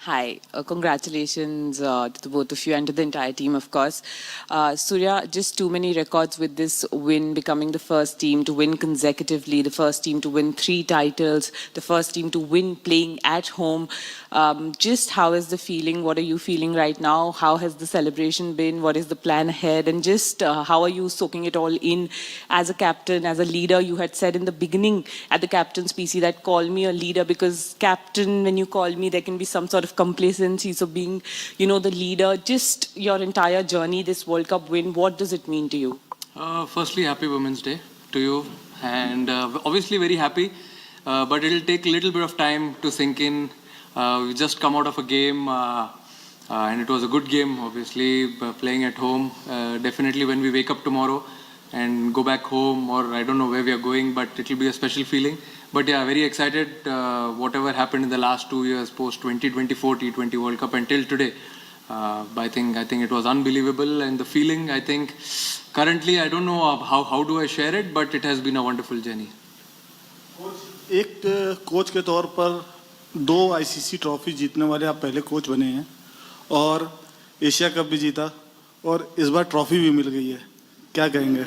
Hi, congratulations to the both of you and to the entire team, of course. Surya, just too many records with this win, becoming the first team to win consecutively, the first team to win 3 titles, the first team to win playing at home. Just how is the feeling? What are you feeling right now? How has the celebration been? What is the plan ahead? And just how are you soaking it all in as a captain, as a leader? You had said in the beginning at the captain's PC that call me a leader, because captain, when you call me, there can be some sort of complacency. So being, the leader, just your entire journey, this World Cup win, what does it mean to you? Firstly, happy Women's Day to you, and obviously very happy, but it'll take a little bit of time to sink in. We just come out of a game, and it was a good game, obviously, playing at home. Definitely when we wake up tomorrow and go back home, or I don't know where we are going, but it'll be a special feeling. But yeah, very excited. Whatever happened in the last 2 years, post 2024 T20 World Cup until today, I think it was unbelievable. And the feeling, I think, currently I don't know how do I share it, but it has been a wonderful journey. एक coach के तौर पर 2 ICC trophy जीतने वाले आप पहले coach बने हैं और एशिया कप भी जीता और इस बार ट्रॉफी भी मिल गई है, क्या कहेंगे?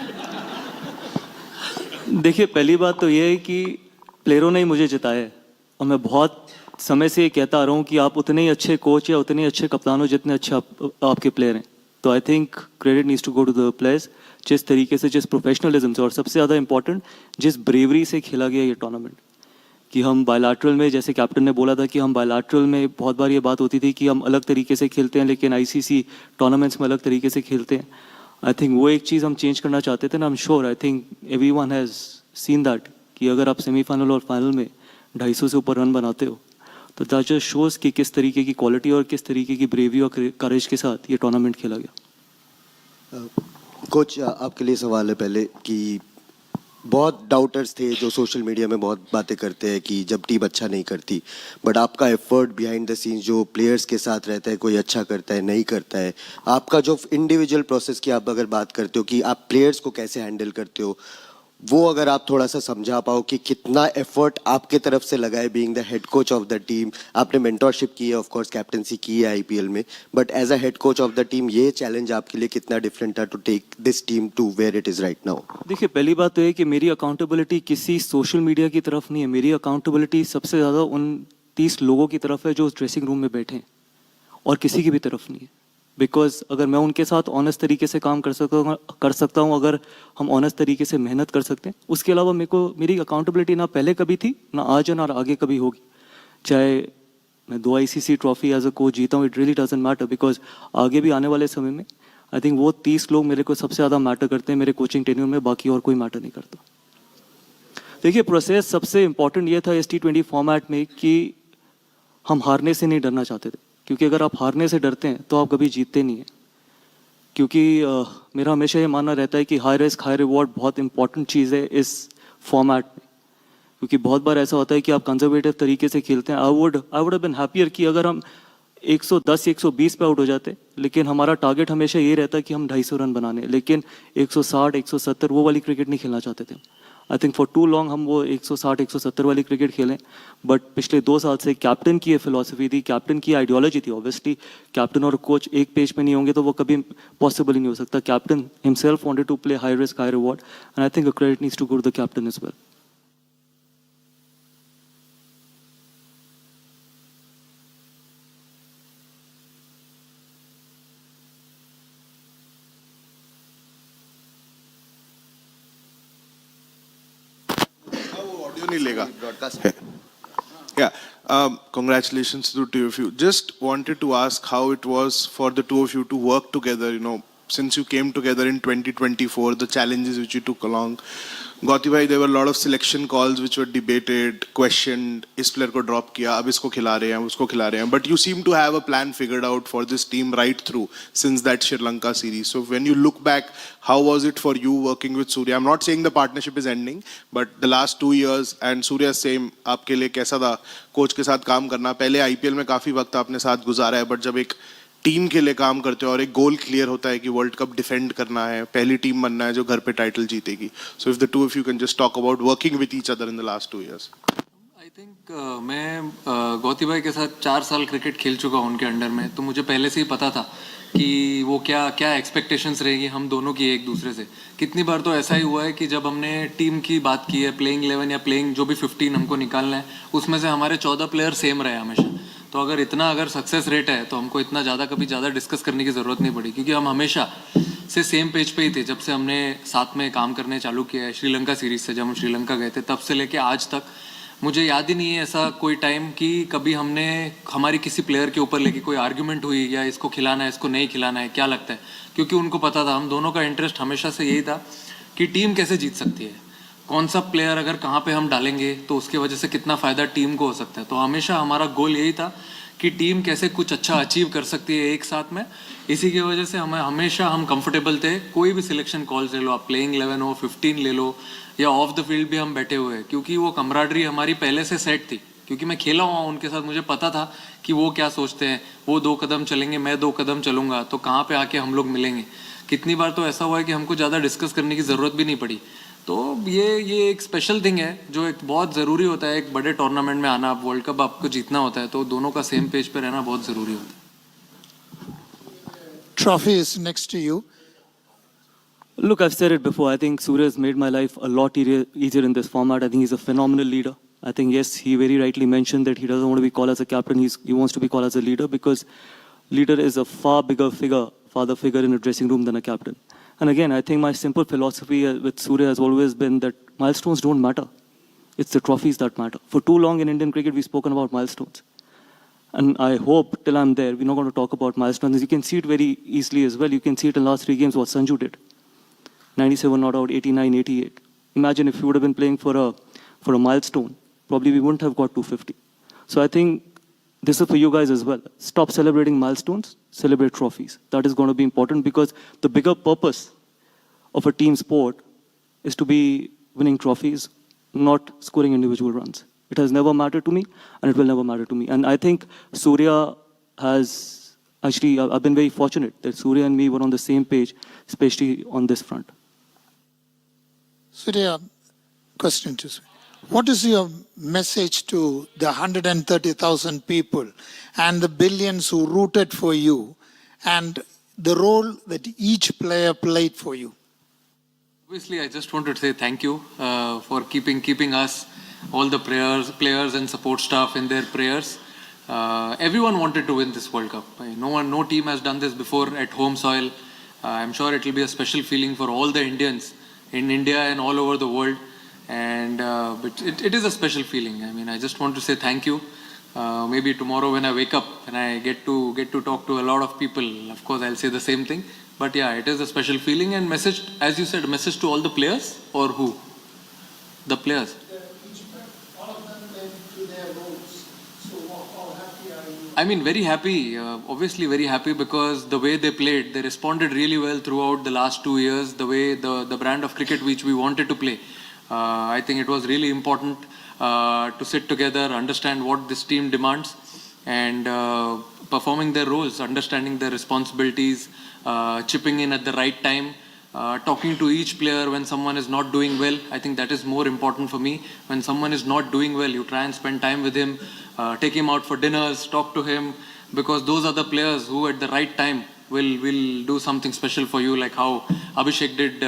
देखिए, पहली बात तो ये है कि प्लेयरों ने ही मुझे जिताया है और मैं बहुत समय से ये कहता आ रहा हूँ कि आप उतने ही अच्छे कोच या उतने ही अच्छे कप्तान हो जितने अच्छे आपके प्लेयर हैं. तो I think credit needs to go to the players. जिस तरीके से, जिस प्रोफेशनलिज्म से और सबसे ज़्यादा इंपॉर्टेंट जिस ब्रेवरी से खेला गया ये टूर्नामेंट, कि हम बायलैटरल में, जैसे कैप्टन ने बोला था कि हम बायलैटरल में बहुत बार ये बात होती थी कि हम अलग तरीके से खेलते हैं लेकिन आईसीसी टूर्नामेंट्स में अलग तरीके से खेलते हैं. आई थिंक वो एक चीज़ हम चेंज करना चाहते थे ना. I am sure, I think everyone has seen that कि अगर आप सेमीफाइनल और फाइनल में 250 से ऊपर रन बनाते हो तो दैट जस्ट शोज़ कि किस तरीके की क्वालिटी और किस तरीके की ब्रेवी और करेज के साथ ये टूर्नामेंट खेला गया. कोच, आपके लिए सवाल है पहले कि बहुत डाउटर्स थे जो सोशल मीडिया में बहुत बातें करते हैं कि जब टीम अच्छा नहीं करती, बट आपका एफर्ट बिहाइंड द सीन्स जो प्लेयर्स के साथ रहता है, कोई अच्छा करता है नहीं करता है, आपका जो इंडिविजुअल प्रोसेस की आप अगर बात करते हो कि आप प्लेयर्स को कैसे हैंडल करते हो, वो अगर आप थोड़ा सा समझा पाओ कि कितना एफर्ट आपके तरफ से लगा है being the head coach of the team. आपने मेंटरशिप की है, ऑफ कोर्स कैप्टनसी की है आईपीएल में, but as a head coach of the team ये चैलेंज आपके लिए कितना डिफरेंट था to take this team to where it is right now? देखिए, पहली बात तो है कि मेरी अकाउंटेबिलिटी किसी सोशल मीडिया की तरफ नहीं है. मेरी अकाउंटेबिलिटी सबसे ज़्यादा उन 30 लोगों की तरफ है जो ड्रेसिंग रूम में बैठे हैं, और किसी की भी तरफ नहीं है. बिकॉज अगर मैं उनके साथ ऑनेस्ट तरीके से काम कर सकता हूँ, अगर हम ऑनेस्ट तरीके से मेहनत कर सकते हैं, उसके अलावा मेरी अकाउंटेबिलिटी ना पहले कभी थी, ना आज है, ना आगे कभी होगी. चाहे मैं 2 ICC trophy as a coach जीता हूँ, it really doesn't matter, because आगे भी आने वाले समय में आई थिंक वो 30 लोग मेरे को सबसे ज़्यादा मैटर करते हैं मेरे कोचिंग टेन्योर में, बाकी और कोई मैटर नहीं करता. देखिए, प्रोसेस सबसे इंपॉर्टेंट ये था इस T20 फॉर्मेट में कि हम हारने से नहीं डरना चाहते थे, क्योंकि अगर आप हारने से डरते हैं तो आप कभी जीतते नहीं हैं. क्योंकि मेरा हमेशा ये मानना रहता है कि हाई रिस्क हाई रिवॉर्ड बहुत इंपॉर्टेंट चीज़ है इस फॉर्मेट में, क्योंकि बहुत बार ऐसा होता है कि आप कंजर्वेटिव तरीके से खेलते हैं. I would have been happier कि अगर हम 110 120 पे आउट हो जाते, लेकिन हमारा टारगेट हमेशा ये रहता है कि हम 250 रन बनाने, लेकिन 160 170 वो वाली क्रिकेट नहीं खेलना चाहते थे. I think for too long हम वो 160 170 वाली क्रिकेट खेलें. बट पिछले 2 साल से कैप्टन की ये फिलॉसफी थी, कैप्टन की आइडियोलॉजी थी. ऑब्वियसली कैप्टन और कोच एक पेज पे नहीं होंगे तो वो कभी पॉसिबल ही नहीं हो सकता. Captain himself wanted to play high risk high reward, and I think credit needs to go to the captain as well. नहीं लेगा. Yeah, congratulations to the two of you. Just wanted to ask how it was for the two of you to work together, since you came together in 2024, the challenges which you took along. Gautam bhai, there were a lot of selection calls which were debated, questioned. इस player को drop किया, अब इसको खिला रहे हैं, उसको खिला रहे हैं. But you seem to have a plan figured out for this team right through since that Sri Lanka series. So when you look back, how was it for you working with Surya? I'm not saying the partnership is ending, but the last 2 years and Surya same, आपके लिए कैसा था coach के साथ काम करना? पहले IPL में काफी वक्त आपने साथ गुजारा है, बट जब एक टीम के लिए काम करते हो और एक गोल क्लियर होता है कि वर्ल्ड कप डिफेंड करना है, पहली टीम बनना है जो घर पे टाइटल जीतेगी. So if the two of you can just talk about working with each other in the last 2 years. I think मैं गौती भाई के साथ 4 साल क्रिकेट खेल चुका हूँ उनके अंडर में, तो मुझे पहले से ही पता था कि वो क्या क्या एक्सपेक्टेशंस रहेगी हम दोनों की एक दूसरे से. कितनी बार तो ऐसा ही हुआ है कि जब हमने टीम की बात की है, प्लेइंग 11 या प्लेइंग जो भी 15 हमको निकालना है, उसमें से हमारे 14 प्लेयर सेम रहे हमेशा. तो अगर सक्सेस रेट है तो हमको इतना कभी ज़्यादा डिस्कस करने की ज़रूरत नहीं पड़ी, क्योंकि हम हमेशा से सेम पेज पे ही थे. जब से हमने साथ में काम करने चालू किया है श्रीलंका सीरीज से, जब हम श्रीलंका गए थे, तब से लेके आज तक मुझे याद ही नहीं है ऐसा कोई टाइम कि कभी हमने हमारी किसी प्लेयर के ऊपर लेके कोई आर्ग्यूमेंट हुई या इसको खिलाना है इसको नहीं खिलाना है, क्या लगता है. क्योंकि उनको पता था हम दोनों का इंटरेस्ट हमेशा से यही था कि टीम कैसे जीत सकती है, कौन सा प्लेयर अगर कहाँ पे हम डालेंगे तो उसकी वजह से कितना फ़ायदा टीम को हो सकता है. तो हमेशा हमारा गोल यही था कि टीम कैसे कुछ अच्छा अचीव कर सकती है एक साथ में. इसी की वजह से हम कंफर्टेबल थे. कोई भी सिलेक्शन कॉल्स ले लो, आप प्लेइंग 11 हो, 15 ले लो, या ऑफ द फील्ड भी हम बैठे हुए हैं, क्योंकि वो कमराडरी हमारी पहले से सेट थी. क्योंकि मैं खेला हुआ उनके साथ, मुझे पता था कि वो क्या सोचते हैं. वो 2 कदम चलेंगे, मैं 2 कदम चलूंगा, तो कहाँ पे आके हम लोग मिलेंगे. कितनी बार तो ऐसा हुआ है कि हमको ज़्यादा डिस्कस करने की ज़रूरत भी नहीं पड़ी. तो ये एक स्पेशल थिंग है जो एक बहुत ज़रूरी होता है. एक बड़े टूर्नामेंट में आना, आप वर्ल्ड कप आपको जीतना होता है, तो दोनों का सेम पेज पे रहना बहुत ज़रूरी होता है. Trophy is next to you. Look, I've said it before. I think Surya has made my life a lot easier in this format. I think he's a phenomenal leader. I think, yes, he very rightly mentioned that he doesn't want to be called as a captain. He wants to be called as a leader, because leader is a far bigger father figure in a dressing room than a captain. And again, I think my simple philosophy with Surya has always been that milestones don't matter. It's the trophies that matter. For too long in Indian cricket, we've spoken about milestones. And I hope till I'm there, we're not going to talk about milestones. You can see it very easily as well. You can see it in the last 3 games what Sanju did. 97 not out, 89, 88. Imagine if we would have been playing for a milestone, probably we wouldn't have got 250. So I think this is for you guys as well. Stop celebrating milestones, celebrate trophies. That is going to be important, because the bigger purpose of a team sport is to be winning trophies, not scoring individual runs. It has never mattered to me, and it will never matter to me. And I think Surya has, actually, I've been very fortunate that Surya and me were on the same page, especially on this front. Surya, question to Surya. What is your message to the 130,000 people and the billions who rooted for you, and the role that each player played for you? Obviously, I just want to say thank you for keeping us, all the players and support staff in their prayers. Everyone wanted to win this World Cup. No team has done this before at home soil. I'm sure it will be a special feeling for all the Indians in India and all over the world. And but it is a special feeling. I mean, I just want to say thank you. Maybe tomorrow when I wake up and I get to talk to a lot of people, of course I'll say the same thing. But yeah, it is a special feeling. And message, as you said, a message to all the players, or who? The players. All of them played to their roles. So how happy are you? I mean, very happy. Obviously, very happy, because the way they played, they responded really well throughout the last 2 years. The way the brand of cricket which we wanted to play. I think it was really important to sit together, understand what this team demands, and performing their roles, understanding their responsibilities, chipping in at the right time, talking to each player when someone is not doing well. I think that is more important for me. When someone is not doing well, you try and spend time with him, take him out for dinners, talk to him, because those are the players who at the right time will do something special for you, like how Abhishek did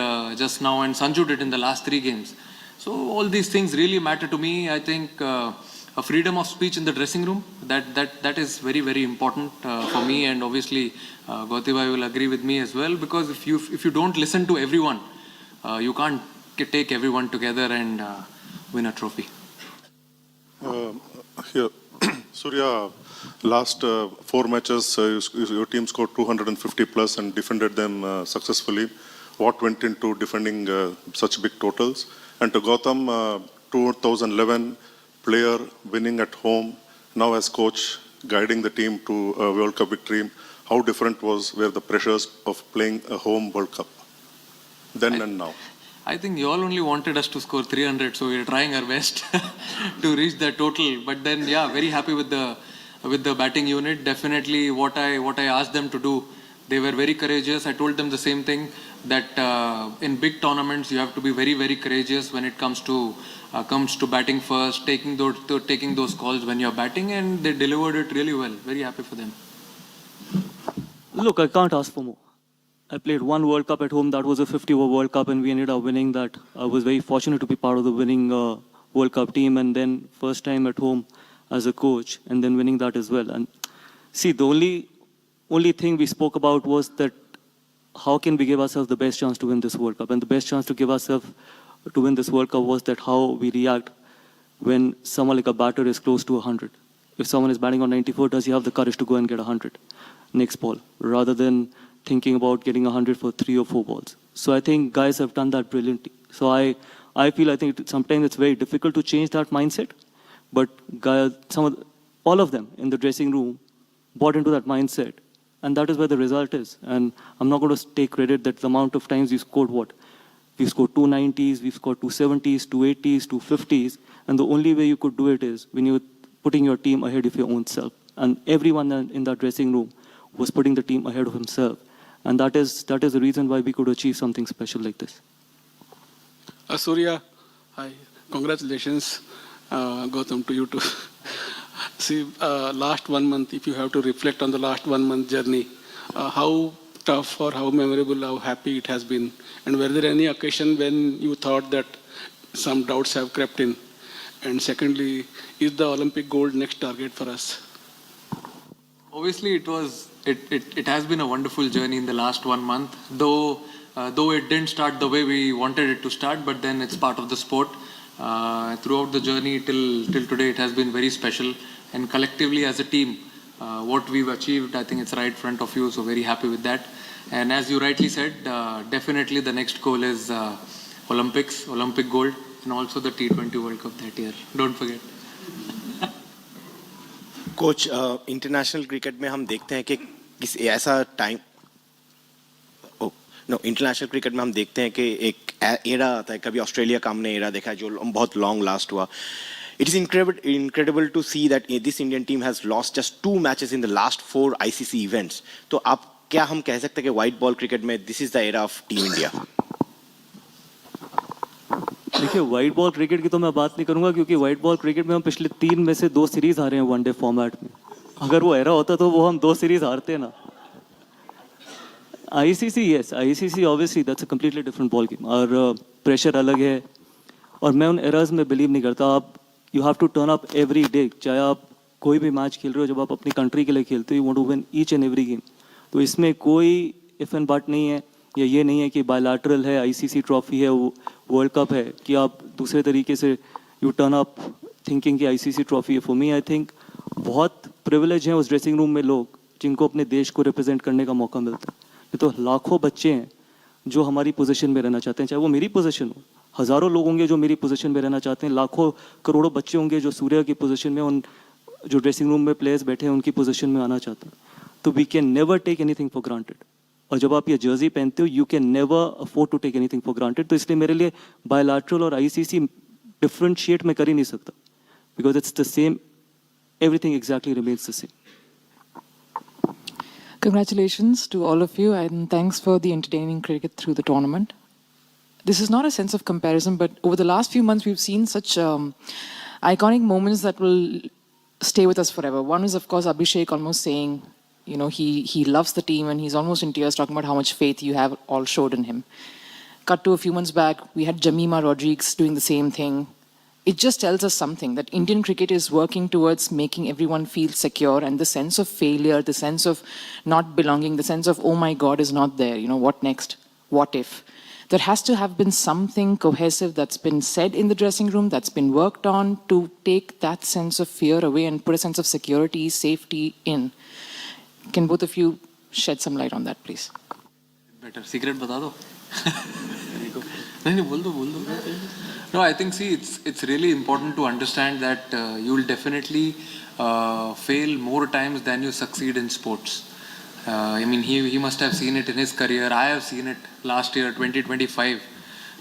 just now and Sanju did in the last 3 games. So all these things really matter to me. I think a freedom of speech in the dressing room, that is very, very important for me. And obviously Gautam will agree with me as well, because if you don't listen to everyone, you can't take everyone together and win a trophy. Here, Surya, last 4 matches, your team scored 250 plus and defended them successfully. What went into defending such big totals? And to Gautam, 2011 player winning at home, now as coach, guiding the team to a World Cup victory. How different were the pressures of playing a home World Cup then and now? I think you all only wanted us to score 300, so we're trying our best to reach that total. But then, yeah, very happy with the batting unit. Definitely what I asked them to do, they were very courageous. I told them the same thing. that in big tournaments you have to be very, very courageous when it comes to batting first, taking those calls when you're batting, and they delivered it really well. Very happy for them. Look, I can't ask for more. I played one World Cup at home. That was a 50-over World Cup, and we ended up winning that. I was very fortunate to be part of the winning World Cup team, and then first time at home as a coach, and then winning that as well. And see, the only thing we spoke about was that how can we give ourselves the best chance to win this World Cup? And the best chance to give ourselves to win this World Cup was that how we react when someone like a batter is close to 100. If someone is batting on 94, does he have the courage to go and get 100 next ball, rather than thinking about getting 100 for 3 or 4 balls? So I think guys have done that brilliantly. So I think sometimes it's very difficult to change that mindset, but guys, all of them in the dressing room bought into that mindset, and that is where the result is. And I'm not going to take credit that the amount of times we scored what? We've scored 290s, we've scored 270s, 280s, 250s, and the only way you could do it is when you're putting your team ahead of your own self. And everyone in that dressing room was putting the team ahead of himself. And that is the reason why we could achieve something special like this. Surya, hi. Congratulations, Gautam, to you too. See, last 1 month, if you have to reflect on the last 1 month journey, how tough or how memorable, how happy it has been? And were there any occasion when you thought that some doubts have crept in? And secondly, is the Olympic gold next target for us? Obviously, it has been a wonderful journey in the last 1 month, though it didn't start the way we wanted it to start, but then it's part of the sport. Throughout the journey till today, it has been very special, and collectively as a team, what we've achieved, I think it's right in front of you, so very happy with that. And as you rightly said, definitely the next goal is Olympic gold, and also the T20 World Cup that year. Don't forget. Coach international cricket में हम देखते हैं कि किस ऐसा time international cricket में हम देखते हैं कि एक एरा आता है, कभी ऑस्ट्रेलिया का हमने एरा देखा है जो बहुत लॉन्ग लास्ट हुआ. It is incredible to see that this Indian team has lost just 2 matches in the last 4 ICC events. तो आप क्या हम कह सकते हैं कि वाइट बॉल क्रिकेट में this is the era of team India? देखिए, वाइट बॉल क्रिकेट की तो मैं बात नहीं करूंगा, क्योंकि वाइट बॉल क्रिकेट में हम पिछले 3 में से 2 सीरीज हारे हैं वनडे फॉर्मेट में. अगर वो एरा होता तो वो हम 2 सीरीज हारते ना. ICC, yes, ICC obviously that's a completely different ball game. और प्रेशर अलग है, और मैं उन एराज में बिलीव नहीं करता. आप you have to turn up every day. चाहे आप कोई भी मैच खेल रहे हो, जब आप अपनी कंट्री के लिए खेलते हो, you want to win each and every game. तो इसमें कोई इफ एंड बट नहीं है, या ये नहीं है कि बायलैटरल है, ICC ट्रॉफी है, वर्ल्ड कप है, कि आप दूसरे तरीके से यू टर्न अप थिंकिंग कि ICC ट्रॉफी है. फॉर मी आई थिंक बहुत प्रिविलेज हैं उस ड्रेसिंग रूम में लोग जिनको अपने देश को रिप्रेजेंट करने का मौका मिलता है. ये तो लाखों बच्चे हैं जो हमारी पोजीशन में रहना चाहते हैं, चाहे वो मेरी पोजीशन हो. हज़ारों लोग होंगे जो मेरी पोजीशन में रहना चाहते हैं, लाखों करोड़ों बच्चे होंगे जो सूर्या की पोजीशन में, उन जो ड्रेसिंग रूम में प्लेयर्स बैठे हैं उनकी पोजीशन में आना चाहते हैं. तो we can never take anything for granted. और जब आप ये जर्सी पहनते हो, you can never afford to take anything for granted. तो इसलिए मेरे लिए बायलैटरल और ICC डिफरेंशिएट मैं कर ही नहीं सकता, because it's the same, everything exactly remains the same. Congratulations to all of you, and thanks for the entertaining cricket through the tournament. This is not a sense of comparison, but over the last few months, we've seen such iconic moments that will stay with us forever. One is, of course, Abhishek almost saying, you know, he loves the team, and he's almost in tears talking about how much faith you have all showed in him. Cut to a few months back, we had Jamima Rodriguez doing the same thing. It just tells us something, that Indian cricket is working towards making everyone feel secure, and the sense of failure, the sense of not belonging, the sense of, oh my God, is not there. You know, what next? What if? There has to have been something cohesive that's been said in the dressing room, that's been worked on to take that sense of fear away and put a sense of security, safety in. Can both of you shed some light on that, please? Better secret बता दो. नहीं बोल दो. No, I think, see, it's really important to understand that you will definitely fail more times than you succeed in sports. I mean, he must have seen it in his career. I have seen it last year, 2025.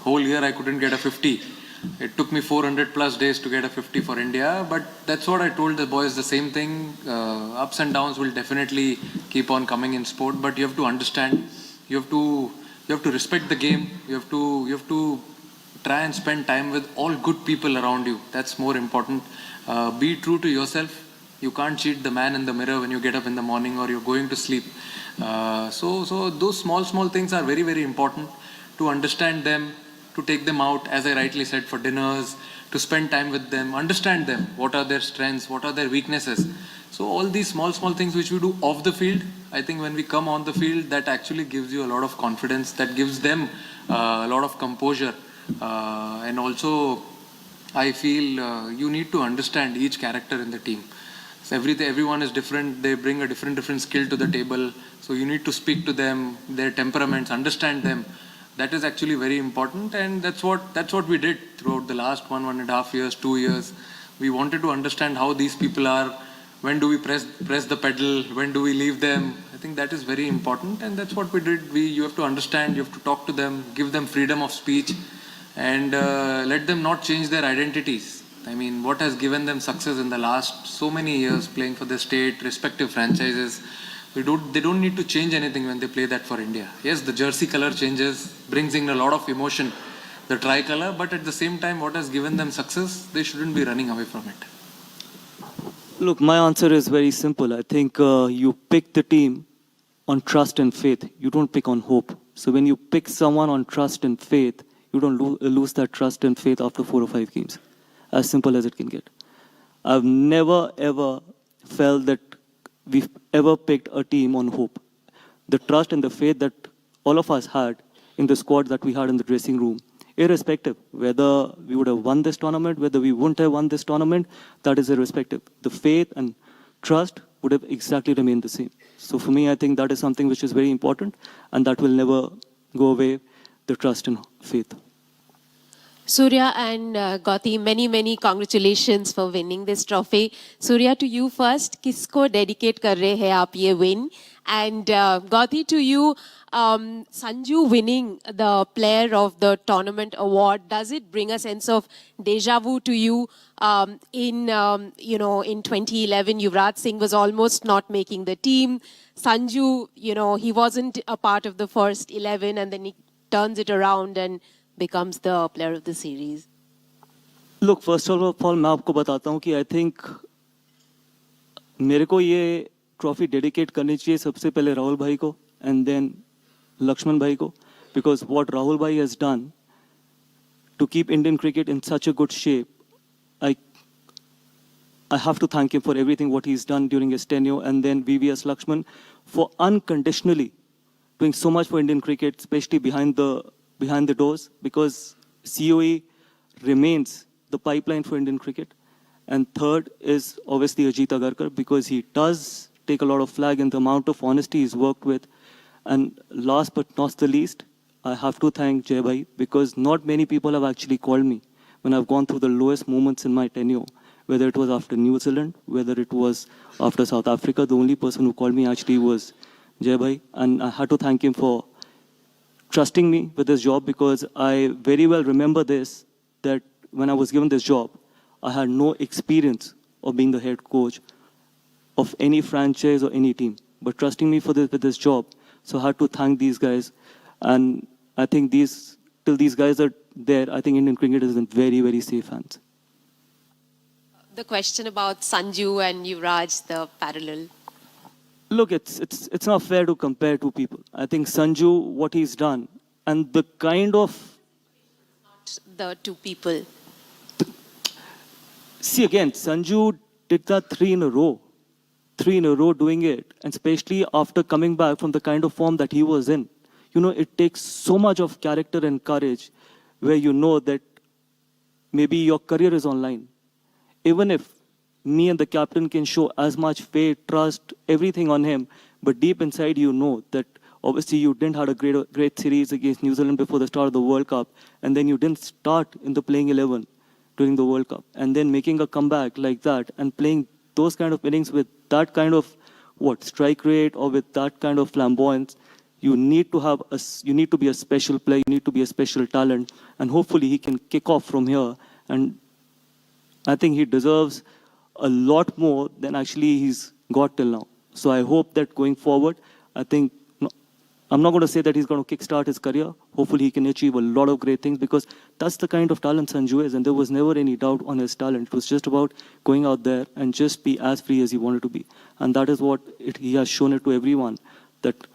Whole year I couldn't get a 50. It took me 400 plus days to get a 50 for India. But that's what I told the boys, the same thing. Ups and downs will definitely keep on coming in sport. But you have to understand, you have to you have to respect the game. You have to try and spend time with all good people around you. That's more important. Be true to yourself. You can't cheat the man in the mirror when you get up in the morning or you're going to sleep. So those small things are very, very important to understand them, to take them out, as I rightly said, for dinners, to spend time with them, understand them. What are their strengths? What are their weaknesses? So all these small things which we do off the field, I think when we come on the field, that actually gives you a lot of confidence. That gives them a lot of composure. And also, I feel you need to understand each character in the team. So everyone is different. They bring a different skill to the table. So you need to speak to them, their temperaments, understand them. That is actually very important, and that's what we did throughout the last 1.5 years, 2 years. We wanted to understand how these people are. When do we press the pedal? When do we leave them? I think that is very important, and that's what we did. You have to understand. You have to talk to them, give them freedom of speech, and let them not change their identities. I mean, what has given them success in the last so many years, playing for the state, respective franchises. They don't need to change anything when they play that for India. Yes, the jersey color changes, brings in a lot of emotion, the tricolour, but at the same time, what has given them success, they shouldn't be running away from it. Look, my answer is very simple. I think you pick the team on trust and faith. You don't pick on hope. So when you pick someone on trust and faith, you don't lose that trust and faith after 4 or 5 games. As simple as it can get. I've never ever felt that we've ever picked a team on hope. The trust and the faith that all of us had in the squad that we had in the dressing room, irrespective whether we would have won this tournament, whether we wouldn't have won this tournament, that is irrespective. The faith and trust would have exactly remained the same. So for me, I think that is something which is very important, and that will never go away, the trust and faith. Surya and Gautam, many congratulations for winning this trophy. Surya, to you first, किसको dedicate कर रहे हैं आप ये win? And Gautam, to you, Sanju winning the Player of the Tournament award, does it bring a sense of deja vu to you? In 2011, Yuvraj Singh was almost not making the team. Sanju, he wasn't a part of the first 11, and then he turns it around and becomes the player of the series. Look, first of all, मैं आपको बताता हूँ कि I think मेरे को ये trophy dedicate करनी चाहिए सबसे पहले राहुल भाई को and then Lakshman भाई को, because what Rahul भाई has done to keep Indian cricket in such a good shape, I have to thank him for everything what he's done during his tenure, and then VVS Lakshman for unconditionally doing so much for Indian cricket, especially behind the doors, because COE remains the pipeline for Indian cricket. And third is obviously Ajit Agarkar, because he does take a lot of flag in the amount of honesty he's worked with. And last but not the least, I have to thank Jai Bhai, because not many people have actually called me when I've gone through the lowest moments in my tenure, whether it was after New Zealand, whether it was after South Africa. The only person who called me actually was Jai Bhai, and I had to thank him for trusting me with this job, because I very well remember this, that when I was given this job, I had no experience of being the head coach of any franchise or any team, but trusting me with this job. So I had to thank these guys, and I think till these guys are there, I think Indian cricket is in very, very safe hands. The question about Sanju and Yuvraj, the parallel. Look, it's not fair to compare two people. I think Sanju, what he's done, and the kind of... Not the two people. See, again, Sanju did that 3 in a row. 3 in a row doing it. And especially after coming back from the kind of form that he was in. It takes so much of character and courage where you know that maybe your career is online. Even if me and the captain can show as much faith, trust, everything on him, but deep inside you know that obviously you didn't have a great series against New Zealand before the start of the World Cup, and then you didn't start in the playing 11 during the World Cup, and then making a comeback like that and playing those kind of innings with that kind of strike rate or with that kind of flamboyance, you need to be a special player, you need to be a special talent, and hopefully he can kick off from here. And I think he deserves a lot more than actually he's got till now. So I hope that going forward, I think I'm not going to say that he's going to kickstart his career. Hopefully he can achieve a lot of great things because that's the kind of talent Sanju is, and there was never any doubt on his talent. It was just about going out there and just be as free as he wanted to be. And that is what he has shown it to everyone, that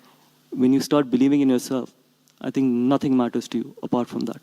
when you start believing in yourself, I think nothing matters to you apart from that.